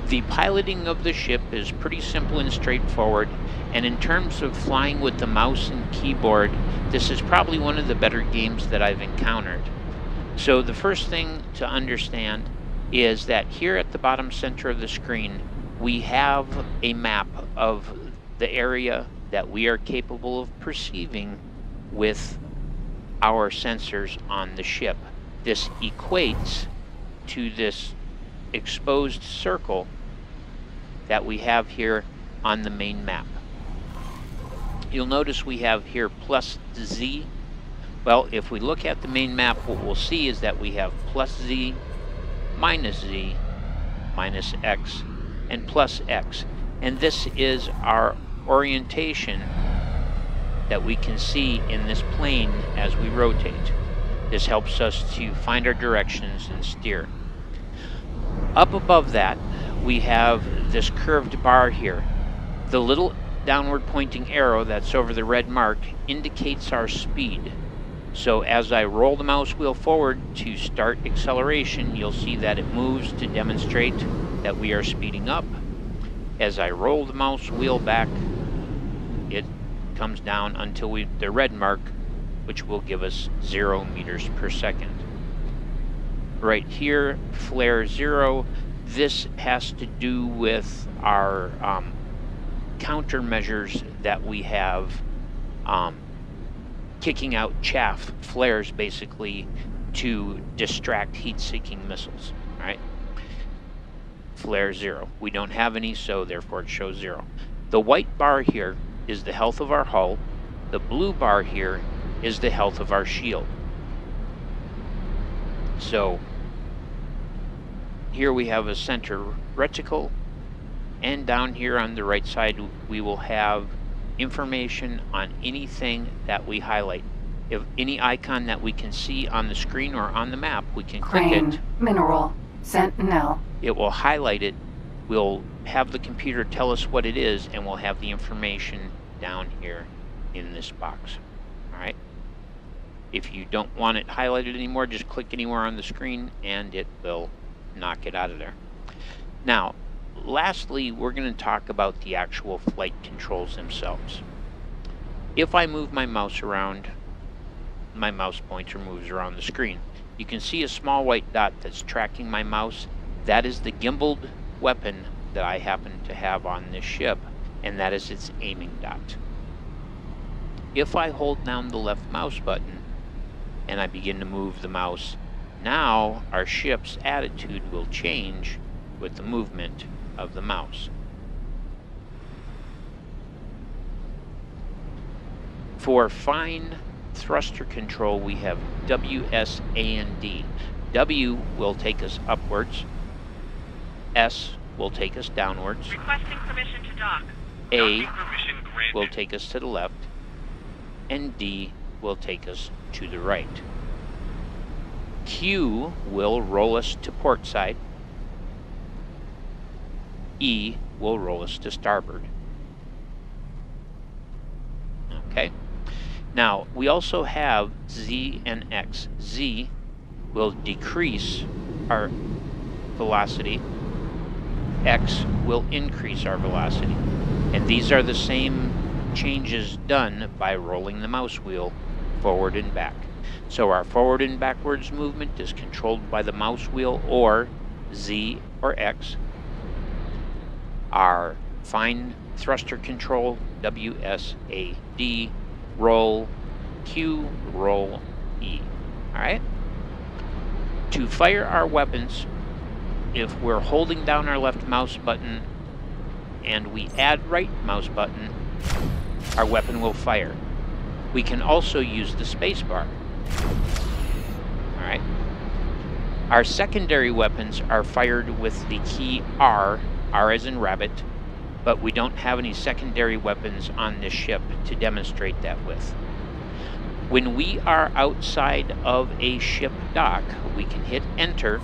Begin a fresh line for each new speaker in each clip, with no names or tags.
The piloting of the ship is pretty simple and straightforward, and in terms of flying with the mouse and keyboard, this is probably one of the better games that I've encountered. So the first thing to understand is that here at the bottom center of the screen, we have a map of the area that we are capable of perceiving with our sensors on the ship. This equates to this exposed circle that we have here on the main map. You'll notice we have here plus Z. Well, if we look at the main map, what we'll see is that we have plus Z, minus X, and plus X. And this is our orientation that we can see in this plane as we rotate. This helps us to find our directions and steer. Up above that, we have this curved bar here. The little downward pointing arrow that's over the red mark indicates our speed. So as I roll the mouse wheel forward to start acceleration, you'll see that it moves to demonstrate that we are speeding up. As I roll the mouse wheel back, it comes down until the red mark, which will give us 0 meters per second. Right here, flare 0, this has to do with our countermeasures that we have, kicking out chaff flares basically to distract heat-seeking missiles. All right, flare 0. We don't have any, so therefore it shows 0. The white bar here is the health of our hull. The blue bar here is the health of our shield. So here we have a center reticle, and down here on the right side we will have information on anything that we highlight. If any icon that we can see on the screen or on the map, we can click it.
Mineral, Sentinel.
It will highlight it. We'll have the computer tell us what it is, and we'll have the information down here in this box. All right. If you don't want it highlighted anymore, just click anywhere on the screen and it will knock it out of there. Now, lastly, we're going to talk about the actual flight controls themselves. If I move my mouse around, my mouse pointer moves around the screen. You can see a small white dot that's tracking my mouse. That is the gimbaled weapon that I happen to have on this ship, and that is its aiming dot. If I hold down the left mouse button and I begin to move the mouse, now our ship's attitude will change with the movement of the mouse. For fine thruster control, we have W, S, A, and D. W will take us upwards. S will take us downwards.
Requesting permission to dock.
A will take us to the left. And D will take us to the right. Q will roll us to port side. E will roll us to starboard. Okay. Now, we also have Z and X. Z will decrease our velocity. X will increase our velocity. And these are the same changes done by rolling the mouse wheel forward and back. So our forward and backwards movement is controlled by the mouse wheel or Z or X. Our fine thruster control, W, S, A, D, roll, Q, roll, E. Alright? To fire our weapons, if we're holding down our left mouse button and we add right mouse button, our weapon will fire. We can also use the space bar. Alright? Our secondary weapons are fired with the key R, R as in rabbit, but we don't have any secondary weapons on this ship to demonstrate that with. When we are outside of a ship dock, we can hit enter.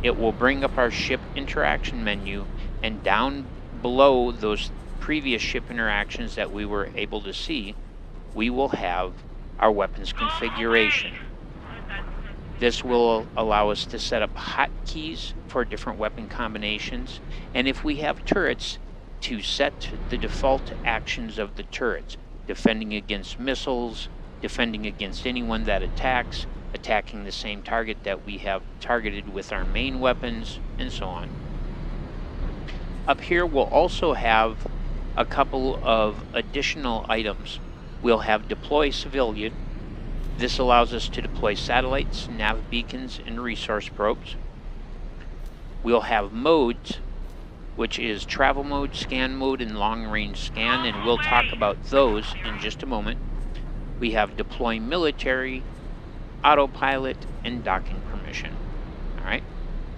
It will bring up our ship interaction menu, and down below those previous ship interactions that we were able to see, we will have our weapons configuration. This will allow us to set up hotkeys for different weapon combinations, and if we have turrets, to set the default actions of the turrets, defending against missiles, defending against anyone that attacks, attacking the same target that we have targeted with our main weapons, and so on. Up here we'll also have a couple of additional items. We'll have deploy civilian. This allows us to deploy satellites, nav beacons, and resource probes. We'll have modes, which is travel mode, scan mode, and long range scan, and we'll talk about those in just a moment. We have deploy military, autopilot, and docking permission. All right,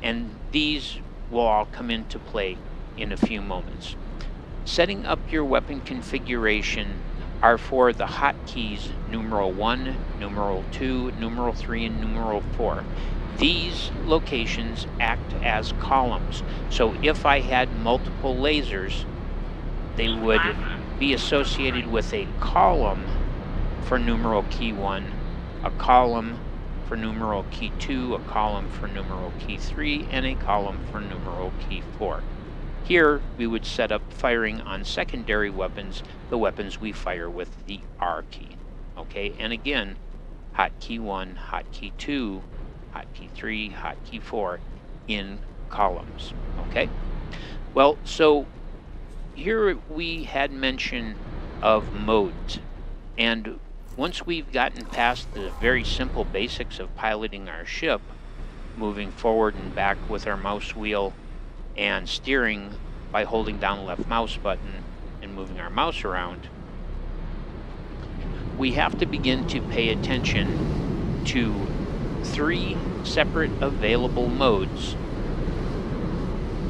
and these will all come into play in a few moments. Setting up your weapon configuration are for the hotkeys numeral 1, numeral 2, numeral 3, and numeral 4. These locations act as columns. So if I had multiple lasers, they would be associated with a column for numeral key 1, a column for numeral key 2, a column for numeral key 3, and a column for numeral key 4. Here we would set up firing on secondary weapons, the weapons we fire with the R key. Okay, and again, hotkey 1, hotkey 2, hotkey 3, hotkey 4 in columns. Okay, well, so here we had mention of modes, and once we've gotten past the very simple basics of piloting our ship, moving forward and back with our mouse wheel and steering by holding down the left mouse button and moving our mouse around, we have to begin to pay attention to 3 separate available modes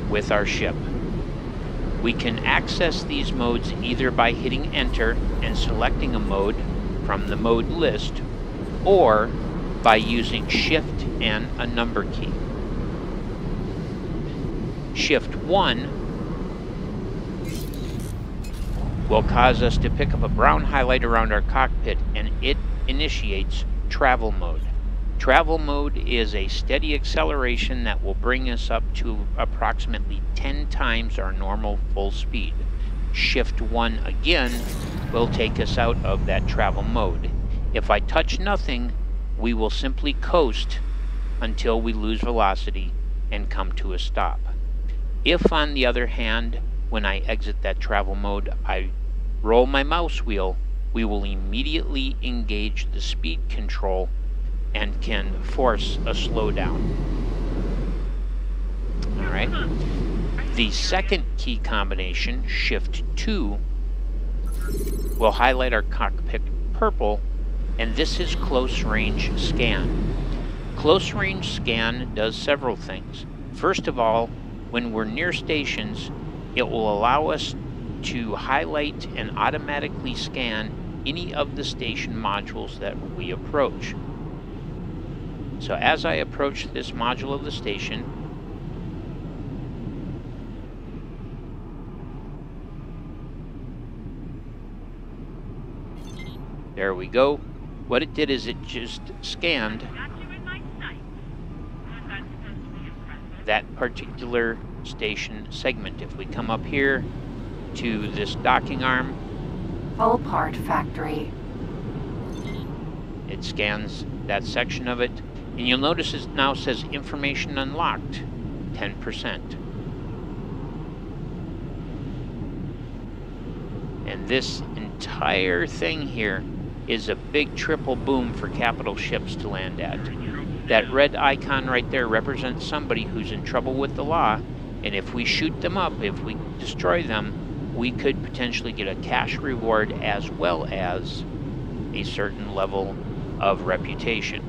with our ship. We can access these modes either by hitting enter and selecting a mode from the mode list, or by using shift and a number key. Shift 1 will cause us to pick up a brown highlight around our cockpit, and it initiates travel mode. Travel mode is a steady acceleration that will bring us up to approximately 10 times our normal full speed. Shift 1 again will take us out of that travel mode. If I touch nothing, we will simply coast until we lose velocity and come to a stop. If, on the other hand, when I exit that travel mode, I roll my mouse wheel, we will immediately engage the speed control and can force a slowdown. All right. The second key combination, Shift 2, will highlight our cockpit purple, and this is close range scan. Close range scan does several things. First of all, when we're near stations, it will allow us to highlight and automatically scan any of the station modules that we approach. So as I approach this module of the station, there we go. What it did is it just scanned that particular station segment. If we come up here to this docking arm,
Full part factory.
it scans that section of it, and you'll notice it now says information unlocked, 10%. And this entire thing here is a big triple boom for capital ships to land at. That red icon right there represents somebody who's in trouble with the law, and if we shoot them up, if we destroy them, we could potentially get a cash reward as well as a certain level of reputation.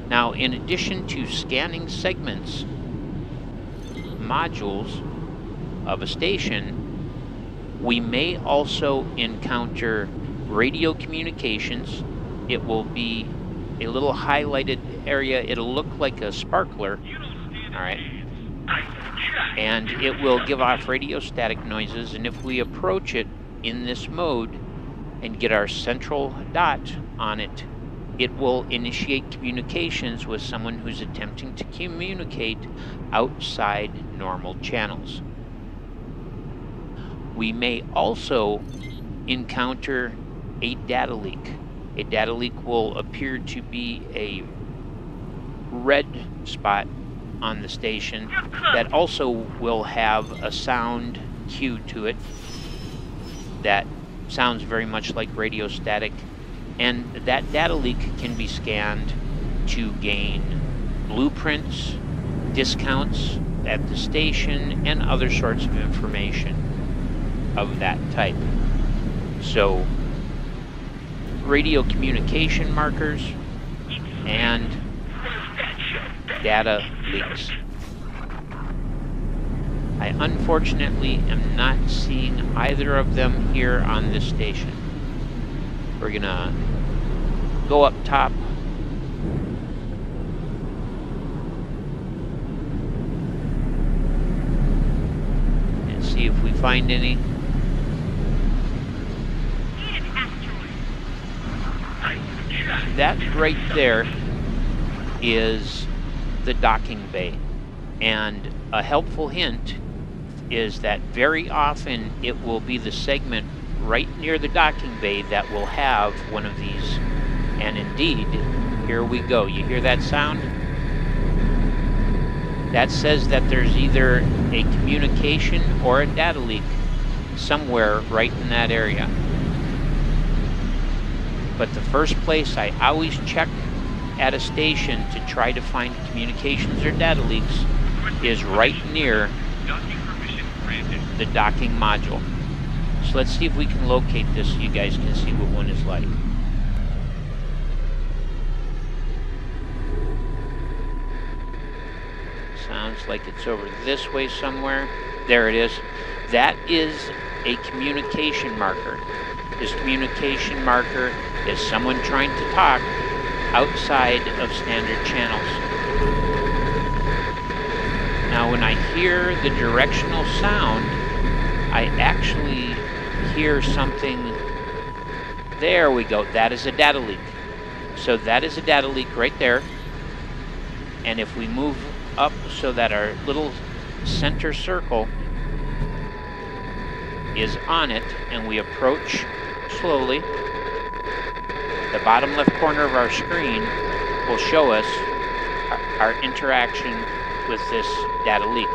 Now, in addition to scanning segments, modules of a station, we may also encounter radio communications. It will be a little highlighted area. It'll look like a sparkler, all right, and it will give off radio static noises, and if we approach it in this mode and get our central dot on it, it will initiate communications with someone who's attempting to communicate outside normal channels. We may also encounter a data leak. A data leak will appear to be a red spot on the station that also will have a sound cue to it that sounds very much like radio static, and that data leak can be scanned to gain blueprints, discounts at the station, and other sorts of information of that type. So, radio communication markers and data leaks. I unfortunately am not seeing either of them here on this station. We're gonna go up top and see if we find any. That right there is the docking bay, and a helpful hint is that very often it will be the segment right near the docking bay that will have one of these. And indeed, here we go. You hear that sound? That says that there's either a communication or a data leak somewhere right in that area. But the first place I always check at a station to try to find communications or data leaks is right near the docking module. So let's see if we can locate this so you guys can see what one is like. Sounds like it's over this way somewhere. There it is. That is a communication marker. This communication marker is someone trying to talk outside of standard channels. Now when I hear the directional sound, I actually hear something. There we go. That is a data leak. So that is a data leak right there. And if we move up so that our little center circle is on it and we approach slowly, the bottom left corner of our screen will show us our interaction with this data leak.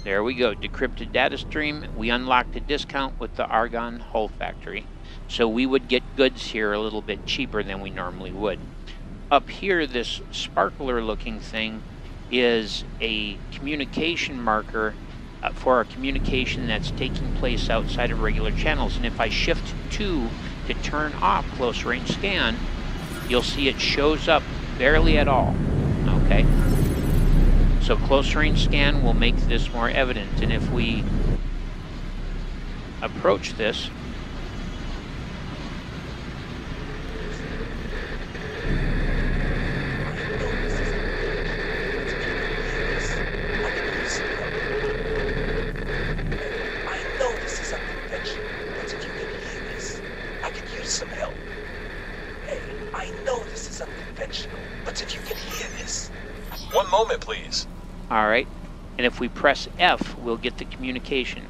There we go, decrypted data stream. We unlocked a discount with the Argon Hull Factory, so we would get goods here a little bit cheaper than we normally would. Up here, this sparkler looking thing is a communication marker for a communication that's taking place outside of regular channels. And if I shift 2 to turn off close range scan, you'll see it shows up barely at all. Okay? So close range scan will make this more evident. And if we approach this,
some help. Hey, I know this is unconventional, but if you can hear this... One moment, please.
All right. And if we press F, we'll get the communication.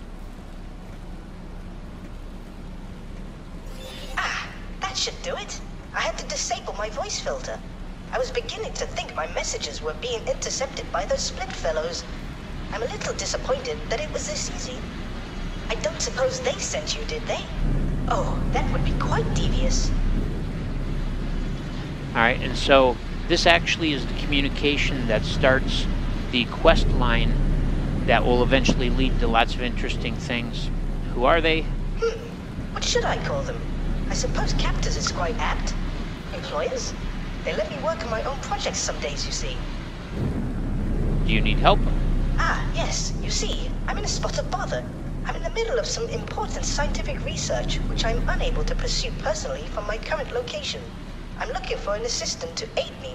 Ah, that should do it. I had to disable my voice filter. I was beginning to think my messages were being intercepted by those split fellows. I'm a little disappointed that it was this easy. I don't suppose they sent you, did they? Oh, that would be quite devious.
Alright, and so this actually is the communication that starts the quest line that will eventually lead to lots of interesting things. Who are they?
What should I call them? I suppose captors is quite apt. Employers? They let me work on my own projects some days, you see.
Do you need help?
Ah, yes. You see, I'm in a spot of bother. I'm in the middle of some important scientific research, which I'm unable to pursue personally from my current location. I'm looking for an assistant to aid me.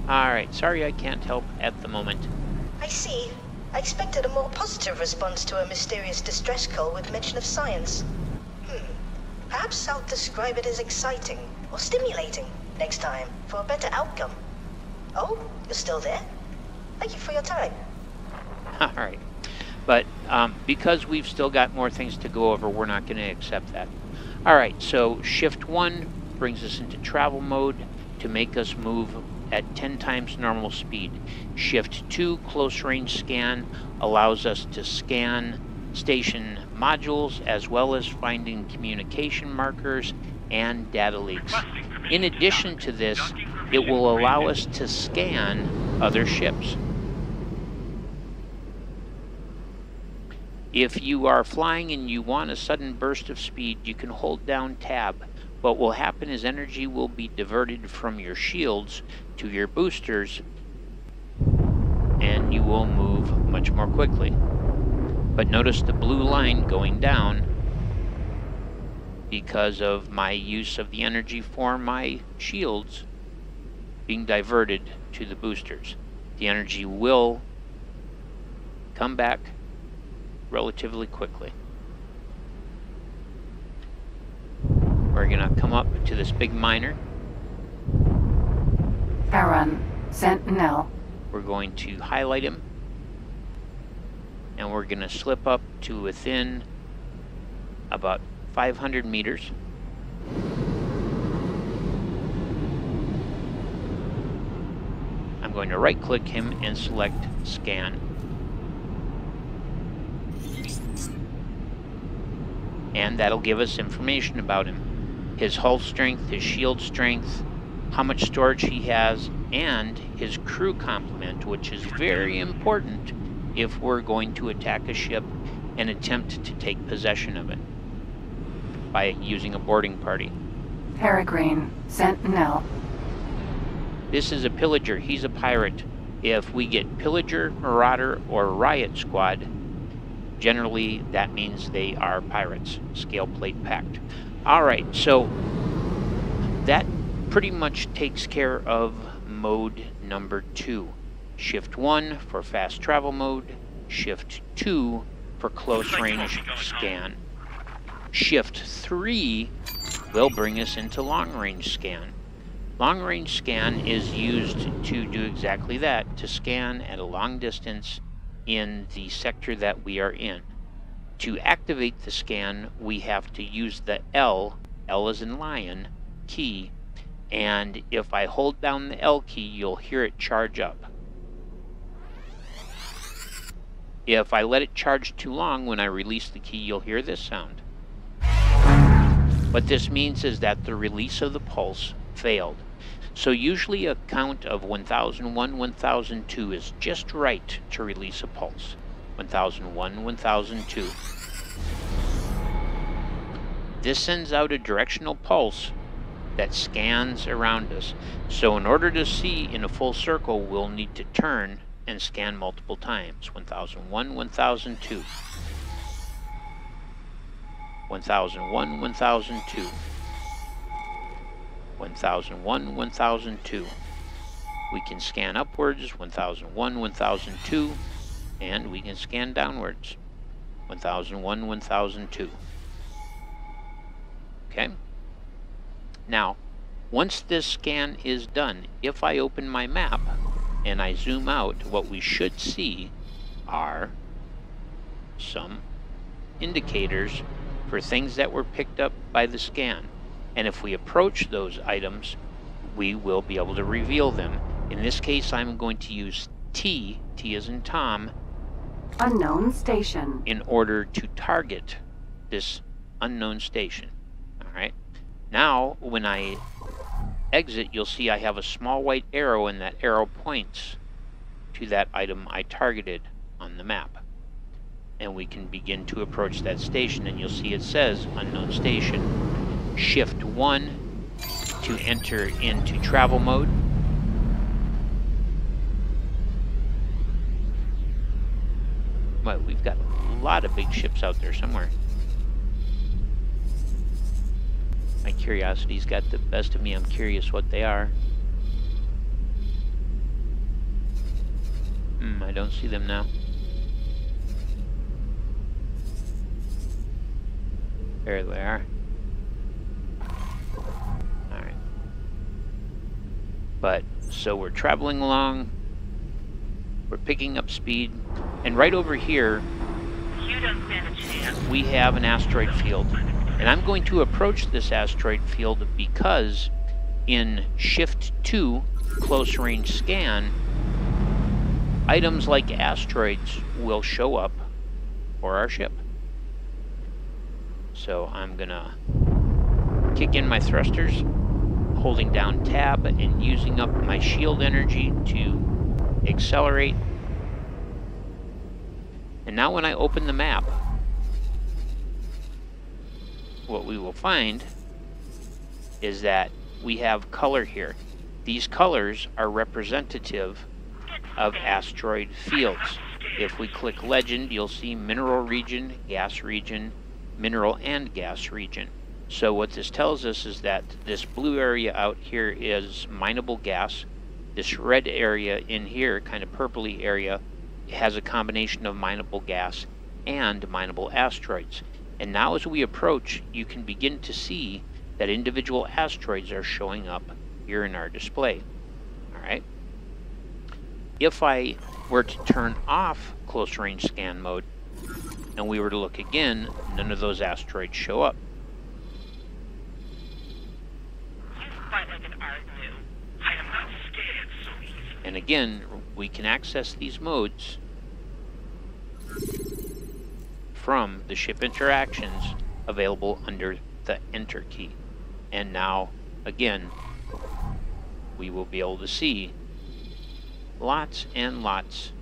Alright, sorry I can't help at the moment.
I see. I expected a more positive response to a mysterious distress call with mention of science. Perhaps I'll describe it as exciting or stimulating next time for a better outcome. Oh, you're still there? Thank you for your time.
All right. But because we've still got more things to go over, we're not going to accept that. All right, so Shift 1 brings us into travel mode to make us move at 10 times normal speed. Shift 2, close range scan, allows us to scan station modules as well as finding communication markers and data leaks. In addition to this, it will allow us to scan other ships. If you are flying and you want a sudden burst of speed, you can hold down Tab. What will happen is energy will be diverted from your shields to your boosters, and you will move much more quickly. But notice the blue line going down because of my use of the energy for my shields being diverted to the boosters. The energy will come back relatively quickly. We're going to come up to this big miner.
Aaron, Sentinel.
We're going to highlight him, and we're going to slip up to within about 500 meters. I'm going to right click him and select scan. And that'll give us information about him. His hull strength, his shield strength, how much storage he has, and his crew complement, which is very important if we're going to attack a ship and attempt to take possession of it by using a boarding party.
Peregrine, Sentinel.
This is a pillager. He's a pirate. If we get pillager, marauder, or riot squad, generally that means they are pirates. Scale plate packed. Alright, so that pretty much takes care of mode number 2. Shift 1 for fast travel mode. Shift 2 for close range scan. Shift 3 will bring us into long range scan. Long range scan is used to do exactly that, to scan at a long distance in the sector that we are in. To activate the scan, we have to use the L as in lion, key, and if I hold down the L key, you'll hear it charge up. If I let it charge too long, when I release the key, you'll hear this sound. What this means is that the release of the pulse failed. So usually a count of 1001, 1002 is just right to release a pulse. 1001, 1002. This sends out a directional pulse that scans around us. So in order to see in a full circle, we'll need to turn and scan multiple times. 1001, 1002. 1001, 1002. 1001, 1002. We can scan upwards, 1001, 1002, and we can scan downwards, 1001, 1002. Okay? Now, once this scan is done, if I open my map and I zoom out, what we should see are some indicators for things that were picked up by the scan. And if we approach those items, we will be able to reveal them. In this case, I'm going to use T as in Tom,
Unknown station.
in order to target this unknown station. Alright. Now, when I exit, you'll see I have a small white arrow, and that arrow points to that item I targeted on the map. And we can begin to approach that station, and you'll see it says unknown station. Shift 1 to enter into travel mode. Well, we've got a lot of big ships out there somewhere. My curiosity's got the best of me. I'm curious what they are. I don't see them now. There they are. Alright. But, so we're traveling along. We're picking up speed. And right over here, we have an asteroid field. And I'm going to approach this asteroid field because in Shift 2, Close Range Scan, items like asteroids will show up for our ship. So I'm gonna kick in my thrusters, holding down tab and using up my shield energy to accelerate. And now when I open the map, what we will find is that we have color here. These colors are representative of asteroid fields. If we click Legend, you'll see mineral region, gas region, mineral and gas region. So what this tells us is that this blue area out here is mineable gas. This red area in here, kind of purpley area, has a combination of mineable gas and mineable asteroids. And now as we approach, you can begin to see that individual asteroids are showing up here in our display. Alright. If I were to turn off close range scan mode and we were to look again, none of those asteroids show up. And again, we can access these modes from the ship interactions available under the Enter key. And now, again, we will be able to see lots and lots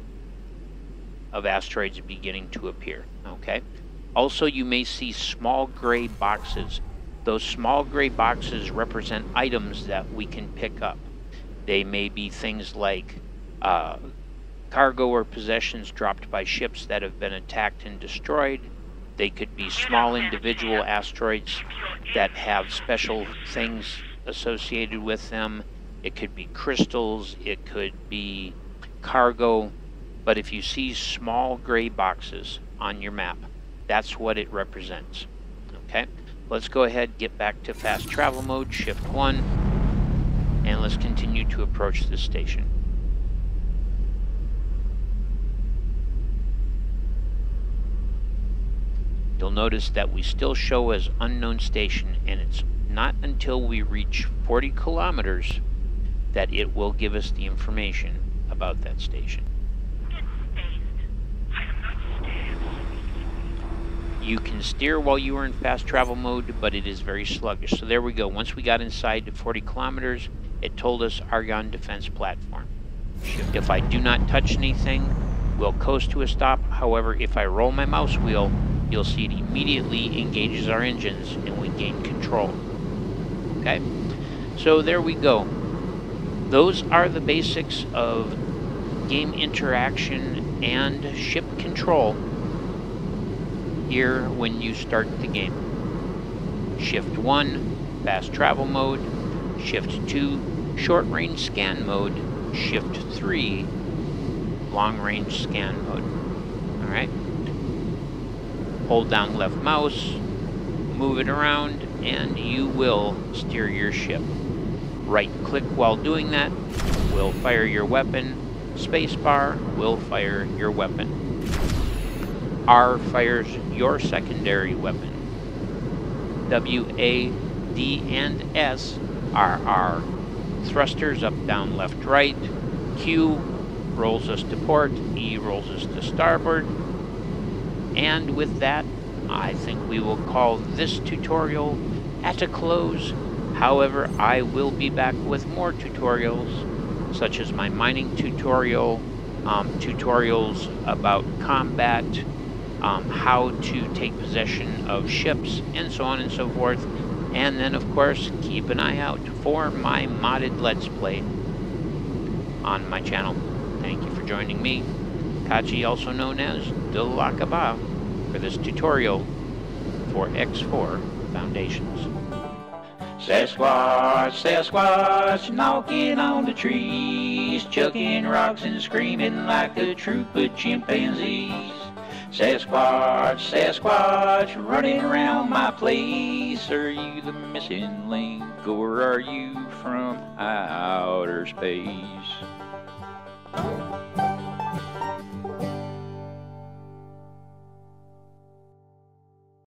of asteroids beginning to appear. Okay. Also, you may see small gray boxes. Those small gray boxes represent items that we can pick up. They may be things like cargo or possessions dropped by ships that have been attacked and destroyed. They could be small individual asteroids that have special things associated with them. It could be crystals, it could be cargo, but if you see small gray boxes on your map, that's what it represents. Okay, let's go ahead, get back to fast travel mode, Shift 1, and let's continue to approach this station. You'll notice that we still show as unknown station, and it's not until we reach 40 kilometers that it will give us the information about that station. You can steer while you are in fast travel mode, but it is very sluggish. So there we go. Once we got inside to 40 kilometers, it told us Argon Defense Platform. If I do not touch anything, we'll coast to a stop. However, if I roll my mouse wheel, you'll see it immediately engages our engines and we gain control. Okay, so there we go. Those are the basics of game interaction and ship control here when you start the game. Shift 1, fast travel mode. Shift 2, short range scan mode. Shift 3, long range scan mode. Alright. Hold down left mouse, move it around, and you will steer your ship. Right click while doing that will fire your weapon. Spacebar will fire your weapon. R fires your secondary weapon. W, A, D, and S are our thrusters, up, down, left, right. Q rolls us to port. E rolls us to starboard. And with that, I think we will call this tutorial at a close. However, I will be back with more tutorials, such as my mining tutorial, tutorials about combat, how to take possession of ships, and so on and so forth. And then, of course, keep an eye out for my modded Let's Play on my channel. Thank you for joining me, Kachi, also known as Delakaba, for this tutorial for X4 Foundations. Sasquatch, Sasquatch, knocking on the trees, chucking rocks and screaming like a troop of chimpanzees.
Sasquatch, Sasquatch, running around my place. Are you the missing link, or are you from outer space?